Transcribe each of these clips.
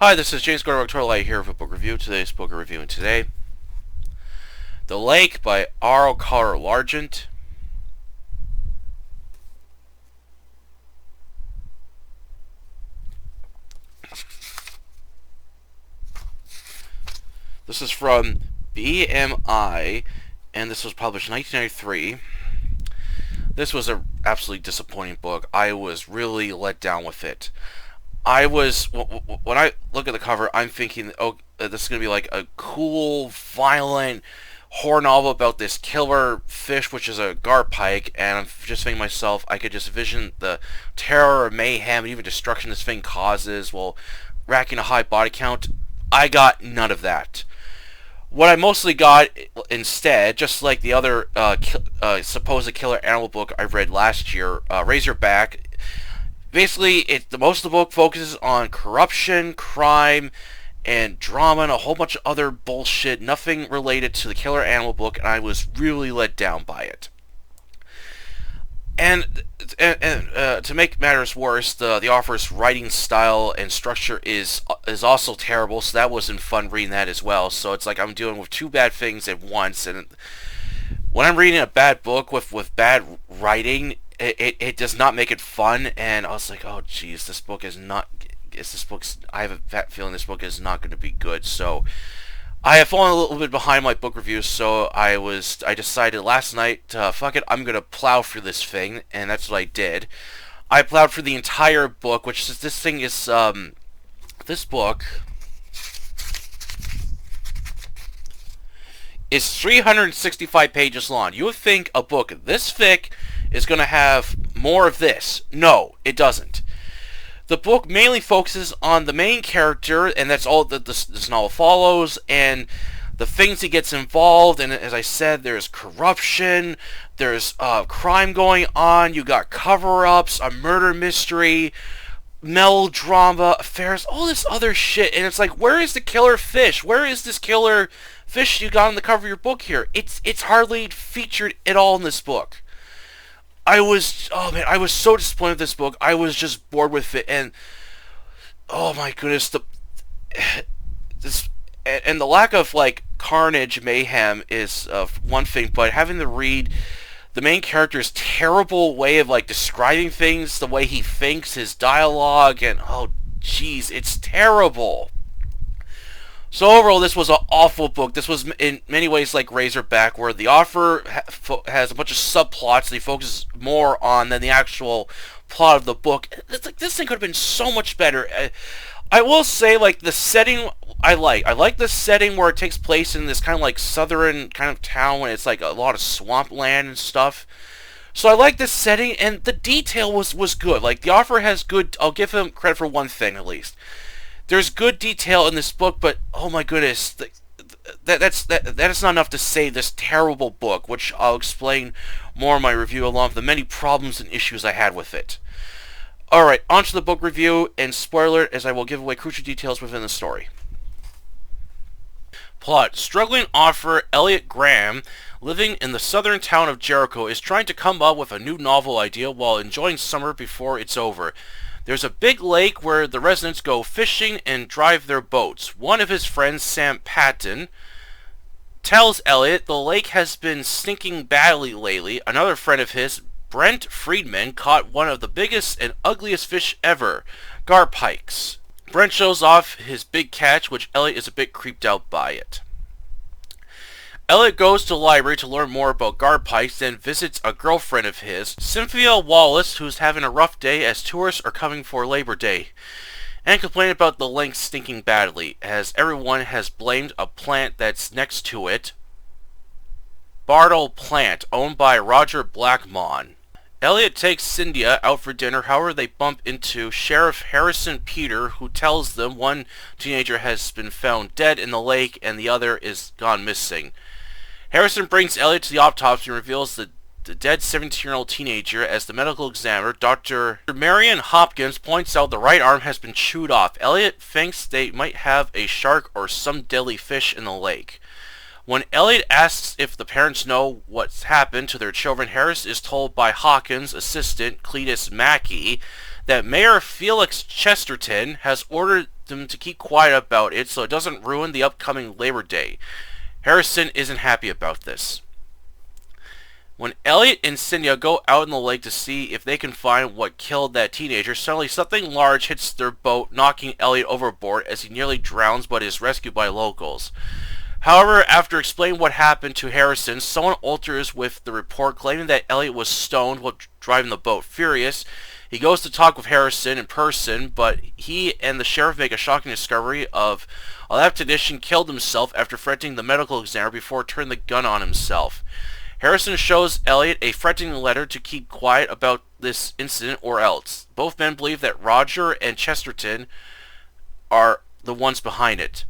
Hi, this is James Gordon here with a book review. Today's book review today, The Lake by Karl Largent. This is from BMI, and this was published in 1993. This was an absolutely disappointing book. I was really let down with it. When I look at the cover, I'm thinking, oh, this is going to be like a cool, violent horror novel about this killer fish, which is a garpike, and I'm just thinking to myself, I could just envision the terror, mayhem, and even destruction this thing causes while racking a high body count. I got none of that. What I mostly got instead, just like the other supposed killer animal book I read last year, Razorback. Basically, most of the book focuses on corruption, crime, and drama, and a whole bunch of other bullshit, nothing related to the killer animal book, and I was really let down by it. And to make matters worse, the author's writing style and structure is also terrible, so that wasn't fun reading that as well. So it's like I'm dealing with two bad things at once, and when I'm reading a bad book with bad writing, it does not make it fun. And I was like, oh geez, I have a bad feeling this book is not going to be good. So I have fallen a little bit behind my book reviews, so I decided last night, fuck it, I'm gonna plow through this thing, and that's what I did. I plowed through the entire book, which is, this book is 365 pages long. You would think a book this thick is gonna have more of this. No, it doesn't. The book mainly focuses on the main character, and that's all that this novel follows, and the things he gets involved. And as I said, there's corruption, there's crime going on, you got cover-ups, a murder mystery, melodrama, affairs, all this other shit. And it's like, where is the killer fish? Where is this killer fish you got on the cover of your book here? It's hardly featured at all in this book. I was so disappointed with this book. I was just bored with it, and oh my goodness, the lack of like carnage, mayhem is one thing, but having to read the main character's terrible way of like describing things, the way he thinks, his dialogue, and oh jeez, it's terrible. So overall, this was an awful book. This was in many ways like Razorback, where the author has a bunch of subplots that he focuses more on than the actual plot of the book. It's like, this thing could have been so much better. I will say, like, the setting I like. I like the setting where it takes place in this kind of like southern kind of town when it's like a lot of swampland and stuff. So I like this setting, and the detail was good. Like, the author has good. I'll give him credit for one thing at least. There's good detail in this book, but oh my goodness, that is not enough to save this terrible book, which I'll explain more in my review along with the many problems and issues I had with it. Alright, on to the book review, and spoiler, as I will give away crucial details within the story. Plot. Struggling author Elliot Graham, living in the southern town of Jericho, is trying to come up with a new novel idea while enjoying summer before it's over. There's a big lake where the residents go fishing and drive their boats. One of his friends, Sam Patton, tells Elliot the lake has been stinking badly lately. Another friend of his, Brent Friedman, caught one of the biggest and ugliest fish ever, garpikes. Brent shows off his big catch, which Elliot is a bit creeped out by it. Elliot goes to the library to learn more about garpikes, then visits a girlfriend of his, Cynthia Wallace, who's having a rough day as tourists are coming for Labor Day, and complain about the lake stinking badly, as everyone has blamed a plant that's next to it, Bartle Plant, owned by Roger Blackmon. Elliot takes Cynthia out for dinner. However, they bump into Sheriff Harrison Peter, who tells them one teenager has been found dead in the lake and the other is gone missing. Harrison brings Elliot to the autopsy and reveals the dead 17-year-old teenager as the medical examiner, Dr. Marion Hopkins, points out the right arm has been chewed off. Elliot thinks they might have a shark or some deadly fish in the lake. When Elliot asks if the parents know what's happened to their children, Harris is told by Hawkins' assistant, Cletus Mackey, that Mayor Felix Chesterton has ordered them to keep quiet about it so it doesn't ruin the upcoming Labor Day. Harrison isn't happy about this. When Elliot and Cynthia go out in the lake to see if they can find what killed that teenager, suddenly something large hits their boat, knocking Elliot overboard as he nearly drowns but is rescued by locals. However, after explaining what happened to Harrison, someone alters with the report claiming that Elliot was stoned while driving the boat. Furious, he goes to talk with Harrison in person, but he and the sheriff make a shocking discovery of a lab technician killed himself after threatening the medical examiner before turning the gun on himself. Harrison shows Elliot a threatening letter to keep quiet about this incident or else. Both men believe that Roger and Chesterton are the ones behind it.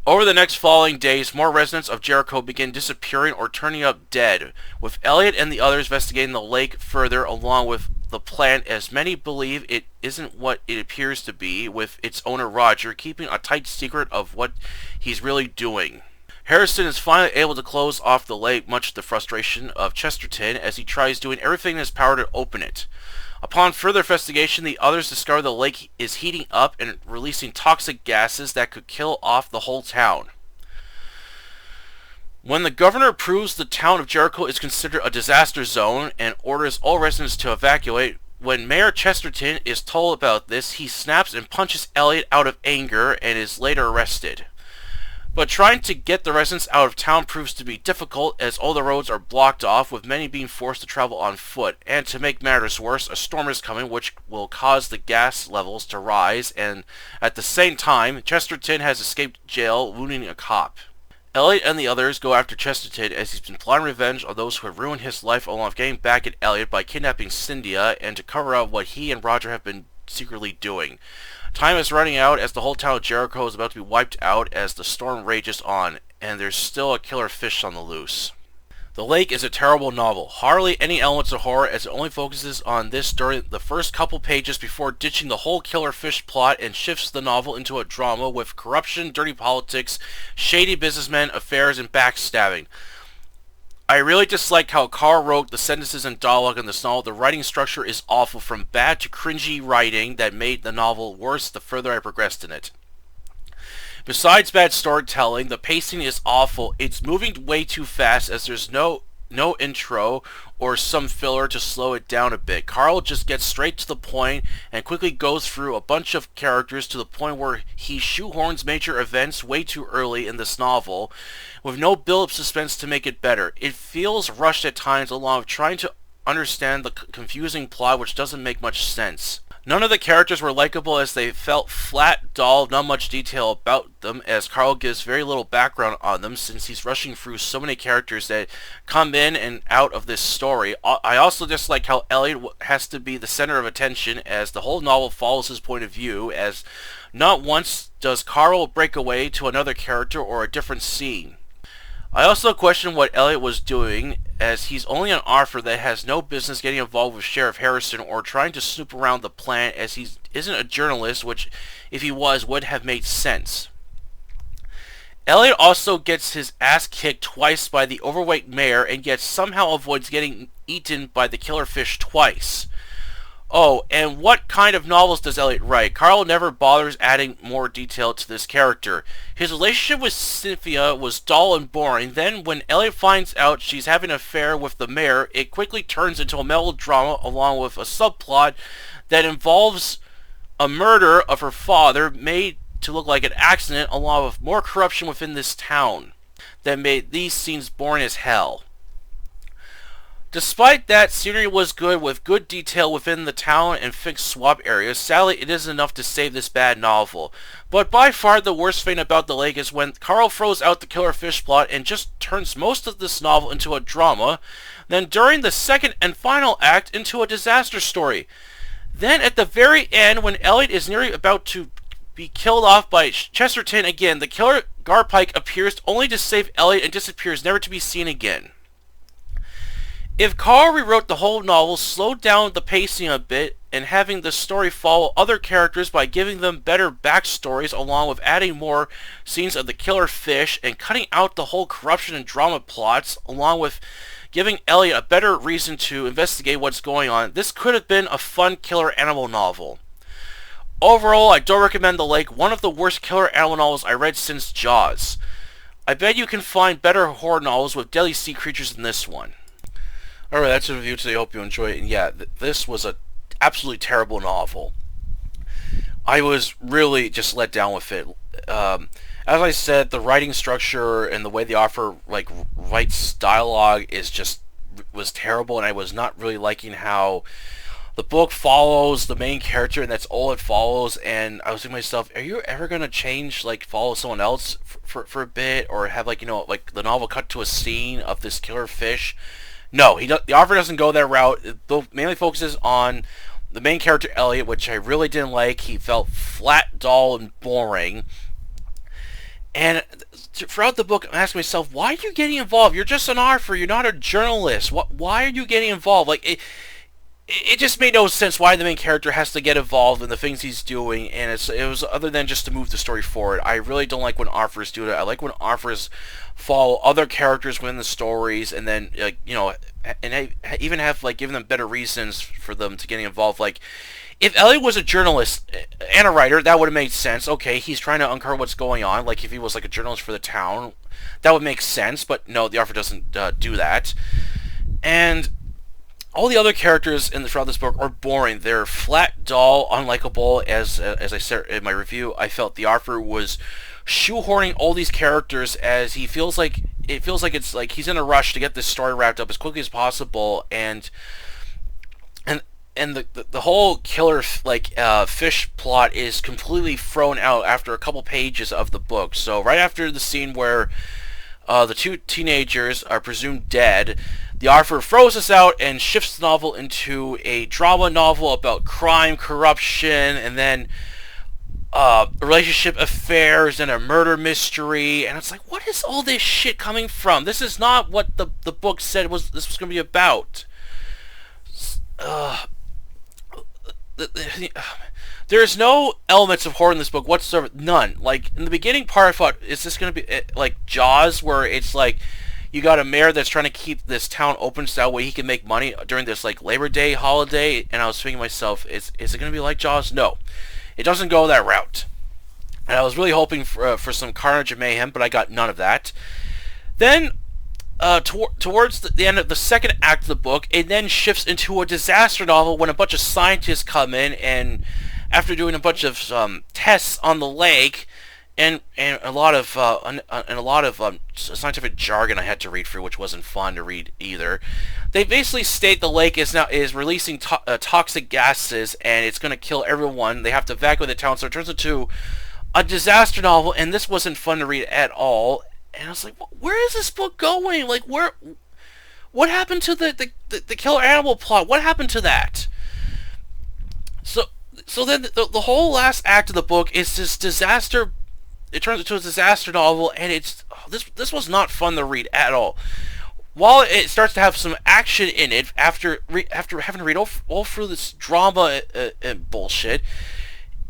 Over the next following days, more residents of Jericho begin disappearing or turning up dead, with Elliot and the others investigating the lake further along with the plan, as many believe it isn't what it appears to be, with its owner Roger keeping a tight secret of what he's really doing. Harrison is finally able to close off the lake, much to the frustration of Chesterton, as he tries doing everything in his power to open it. Upon further investigation, the others discover the lake is heating up and releasing toxic gases that could kill off the whole town. When the governor approves, the town of Jericho is considered a disaster zone and orders all residents to evacuate. When Mayor Chesterton is told about this, he snaps and punches Elliot out of anger and is later arrested. But trying to get the residents out of town proves to be difficult, as all the roads are blocked off, with many being forced to travel on foot. And to make matters worse, a storm is coming which will cause the gas levels to rise, and at the same time, Chesterton has escaped jail, wounding a cop. Elliot and the others go after Chesterton as he's been plotting revenge on those who have ruined his life, along with getting back at Elliot by kidnapping Cynthia and to cover up what he and Roger have been secretly doing. Time is running out as the whole town of Jericho is about to be wiped out as the storm rages on, and there's still a killer fish on the loose. The Lake is a terrible novel, hardly any elements of horror, as it only focuses on this during the first couple pages before ditching the whole killer fish plot and shifts the novel into a drama with corruption, dirty politics, shady businessmen, affairs, and backstabbing. I really dislike how Karl wrote the sentences and dialogue in this novel. The writing structure is awful, from bad to cringy writing that made the novel worse the further I progressed in it. Besides bad storytelling, the pacing is awful. It's moving way too fast as there's no intro or some filler to slow it down a bit. Karl just gets straight to the point and quickly goes through a bunch of characters to the point where he shoehorns major events way too early in this novel, with no build-up suspense to make it better. It feels rushed at times, along with trying to understand the confusing plot which doesn't make much sense. None of the characters were likable, as they felt flat, dull, not much detail about them, as Karl gives very little background on them since he's rushing through so many characters that come in and out of this story. I also dislike how Elliot has to be the center of attention, as the whole novel follows his point of view, as not once does Karl break away to another character or a different scene. I also question what Elliot was doing, as he's only an officer that has no business getting involved with Sheriff Harrison or trying to snoop around the plant, as he isn't a journalist, which, if he was, would have made sense. Elliot also gets his ass kicked twice by the overweight mayor, and yet somehow avoids getting eaten by the killer fish twice. Oh, and what kind of novels does Elliot write? Karl never bothers adding more detail to this character. His relationship with Cynthia was dull and boring. Then, when Elliot finds out she's having an affair with the mayor, it quickly turns into a melodrama along with a subplot that involves a murder of her father made to look like an accident, along with more corruption within this town that made these scenes boring as hell. Despite that, scenery was good, with good detail within the town and fixed swamp areas. Sadly, it isn't enough to save this bad novel. But by far the worst thing about the lake is when Karl throws out the killer fish plot and just turns most of this novel into a drama, then during the second and final act into a disaster story. Then at the very end, when Elliot is nearly about to be killed off by Chesterton again, the killer Garpike appears only to save Elliot and disappears, never to be seen again. If Karl rewrote the whole novel, slowed down the pacing a bit, and having the story follow other characters by giving them better backstories, along with adding more scenes of the killer fish and cutting out the whole corruption and drama plots, along with giving Elliot a better reason to investigate what's going on, this could have been a fun killer animal novel. Overall, I don't recommend The Lake, one of the worst killer animal novels I read since Jaws. I bet you can find better horror novels with deadly sea creatures than this one. Alright, that's the review today. I hope you enjoy it. And yeah, this was a absolutely terrible novel. I was really just let down with it. As I said, the writing structure and the way the author writes dialogue was terrible, and I was not really liking how the book follows the main character, and that's all it follows. And I was thinking to myself, are you ever gonna change, follow someone else for a bit, or have the novel cut to a scene of this killer fish? No, the author doesn't go that route. It mainly focuses on the main character, Elliot, which I really didn't like. He felt flat, dull, and boring. And throughout the book, I'm asking myself, why are you getting involved? You're just an author. You're not a journalist. Why are you getting involved? It just made no sense why the main character has to get involved in the things he's doing, and it was other than just to move the story forward. I really don't like when authors do that. I like when authors follow other characters within the stories, and then even have given them better reasons for them to getting involved. If Elliot was a journalist and a writer, that would have made sense. Okay, he's trying to uncover what's going on. If he was a journalist for the town, that would make sense. But no, the author doesn't do that. And all the other characters throughout this book are boring. They're flat, dull, unlikable. As I said in my review, I felt the author was shoehorning all these characters as it feels like he's in a rush to get this story wrapped up as quickly as possible, and the whole killer fish plot is completely thrown out after a couple pages of the book. So right after the scene where the two teenagers are presumed dead, the author throws us out and shifts the novel into a drama novel about crime, corruption, and then relationship affairs and a murder mystery. And it's like, what is all this shit coming from? This is not what the book said this was going to be about. There's no elements of horror in this book whatsoever. None. In the beginning part, I thought, is this going to be like Jaws, where it's you got a mayor that's trying to keep this town open so that way he can make money during this Labor Day holiday? And I was thinking to myself, is it going to be like Jaws? No. It doesn't go that route. And I was really hoping for some carnage and mayhem, but I got none of that. Then, towards the end of the second act of the book, it then shifts into a disaster novel when a bunch of scientists come in, and after doing a bunch of tests on the lake, and a lot of scientific jargon I had to read through, which wasn't fun to read either. They basically state the lake is releasing toxic gases, and it's going to kill everyone. They have to evacuate the town, so it turns into a disaster novel, and this wasn't fun to read at all. And I was like, where is this book going? What happened to the killer animal plot? What happened to that? So then the whole last act of the book is this disaster. It turns into a disaster novel, and this was not fun to read at all. While it starts to have some action in it, after having to read all through this drama and bullshit,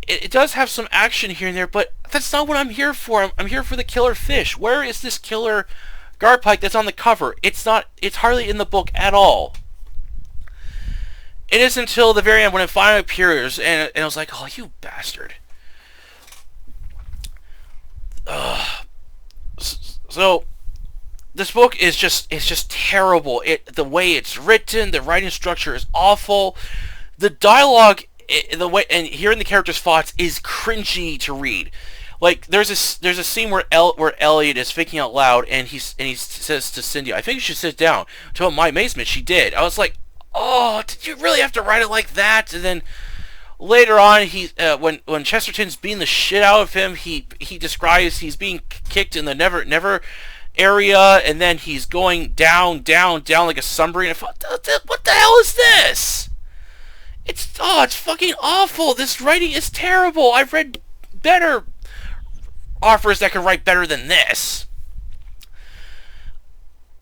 it does have some action here and there, but that's not what I'm here for. I'm here for the killer fish. Where is this killer garpike that's on the cover? It's hardly in the book at all. It is until the very end when it finally appears, and I was like, oh, you bastard. So this book is just terrible. The way it's written, the writing structure is awful. The dialogue, the way and hearing the characters' thoughts is cringy to read. There's a scene where Elliot is thinking out loud, and he says to Cindy, "I think you should sit down." To my amazement, she did. I was like, "Oh, did you really have to write it like that?" And then later on, when Chesterton's beating the shit out of him, he describes he's being kicked in the never area, and then he's going down like a submarine. I thought, what the hell is this? It's fucking awful. This writing is terrible. I've read better authors that can write better than this.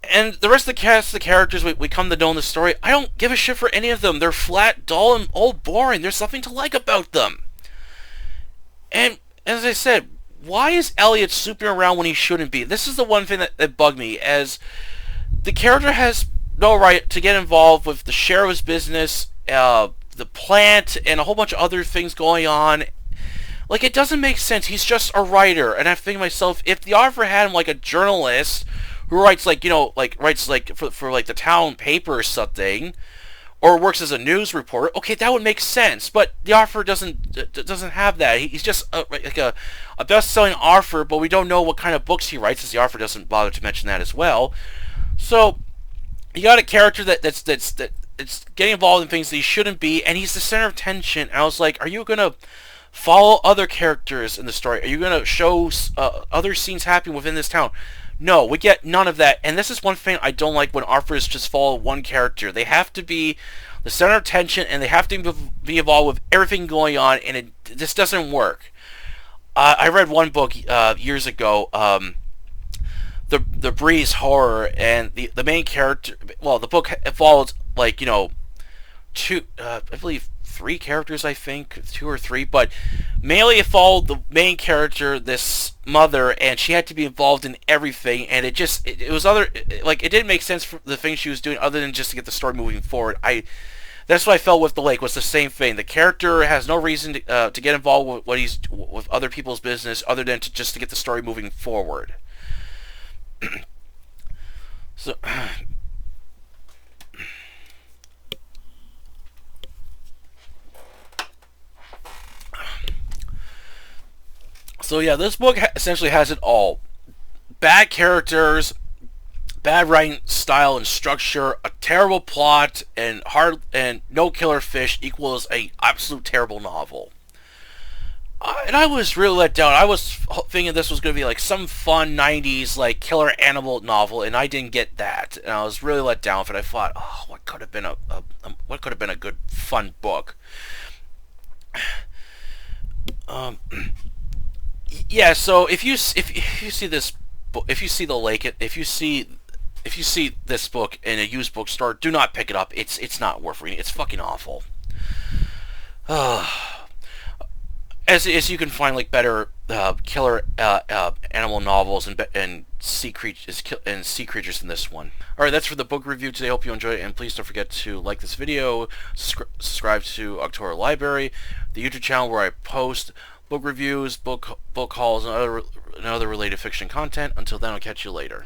And the rest of the cast, the characters we come to know in the story, I don't give a shit for any of them. They're flat, dull, and all boring. There's nothing to like about them. And as I said, why is Elliot snooping around when he shouldn't be? This is the one thing that bugged me, as the character has no right to get involved with the sheriff's business, the plant, and a whole bunch of other things going on. Like, it doesn't make sense. He's just a writer, and I think to myself, if the author had him like a journalist who writes like, writes like for like the town paper or something, or works as a news reporter, okay, that would make sense. But the author doesn't have that. He's just like a best-selling author, but we don't know what kind of books he writes, as the author doesn't bother to mention that as well. So you got a character that's getting involved in things that he shouldn't be, and he's the center of attention. And I was like, are you gonna follow other characters in the story? Are you gonna show other scenes happening within this town? No, we get none of that. And this is one thing I don't like when authors just follow one character. They have to be the center of attention, and they have to be involved with everything going on, and this doesn't work. I read one book years ago, the Breeze Horror, and the main character. Well, the book followed like two, I believe three characters, I think, two or three, but mainly it followed the main character, this mother, and she had to be involved in everything, and it was like, it didn't make sense for the things she was doing other than just to get the story moving forward. That's what I felt with The Lake, was the same thing. The character has no reason to get involved with other people's business other than just to get the story moving forward. So So yeah, this book essentially has it all. Bad characters, bad writing style and structure, a terrible plot, and no killer fish equals a absolute terrible novel. And I was really let down. I was thinking this was going to be like some fun 90s like killer animal novel, and I didn't get that. And I was really let down with it. I thought, oh, what could have been a good fun book? Yeah, so if you see this book, if you see The Lake, if you see this book in a used bookstore, do not pick it up. It's not worth reading. It's fucking awful. As you can find like better killer animal novels and sea creatures than this one. Alright, that's for the book review today. Hope you enjoyed it, and please don't forget to like this video, subscribe to October Library, the YouTube channel where I post book reviews, book hauls, and other related fiction content. Until then, I'll catch you later.